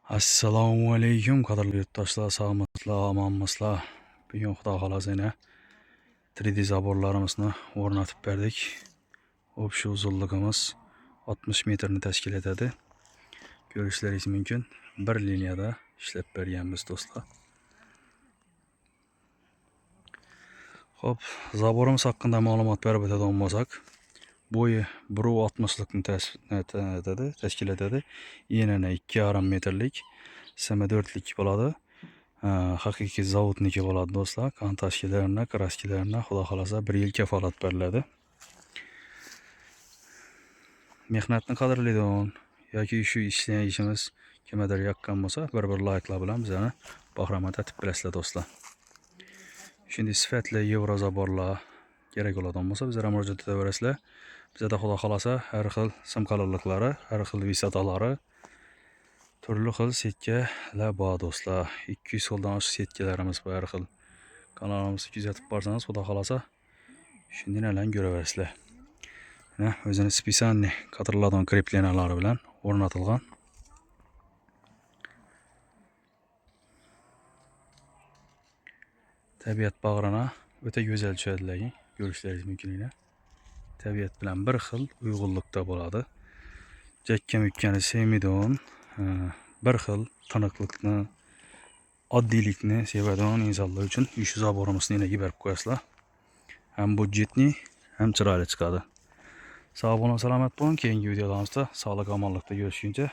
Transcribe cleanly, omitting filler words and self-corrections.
Assalomu alaykum qadrli yurtdoshlar, sog'misizlar, omonmisizlar? Bugun xudo xolasa yana 3D zaborlarimizni o'rnatib berdik. Общий uzunligimiz 60 metrni tashkil etadi. Ko'rishlaringiz mumkin. Bir liniyada ishlab berganmiz do'stlar. Xo'p, zaborimiz haqida ma'lumot berib o'tadigan bo'lsak, bo'yi 1.60likni tashkil etadi. Enini 2,5 metrlik, simi 4lik bo'ladi. Haqiqiy zavodniki bo'ladi do'stlar. Kontashkilarni, kraskilarni xudo xolasa 1 yil kafolat beriladi. Mehnatni qadrlaydigan yoki shu ishimiz kimgadir yoqqan bo'lsa, bir layklar bilan bizani bahramand etib bilasizlar do'stlar. Shunday sifatli yevro zaborlar kerak bo'ladigan bo'lsa, bizlarga murojaat etaverasizlar. Bizda xudo xolasa har xil sim qalinliklari, har xil visatalari, turli xil setkalar bor do'stlar. 200 xildan oshiq setkalarimiz bor har xil. Kanalimizni kuzatib borsangiz, xudo xolasa shunday nalarni ko'raverasizlar. O'zini spisanniy qatiriladigan kreplenalari bilan o'rnatilgan. Tabiat bag'rina o'ta go'zal tushadilar, ko'rishlaringiz mumkin. Tabiat bilan bir xil uyg'unlikda bo'ladi. Jakka-mukkani sevmaydigan, bir xil tiniqlikni, oddiylikni sevadigan insonlar uchun shu zaborimizni yana berib qo'yasizlar. Ham budjetli, ham chiroyli chiqadi. Sog' bo'ling, salomat bo'ling. Keyingi videolarimizda sog'lik omonlikda görüşünce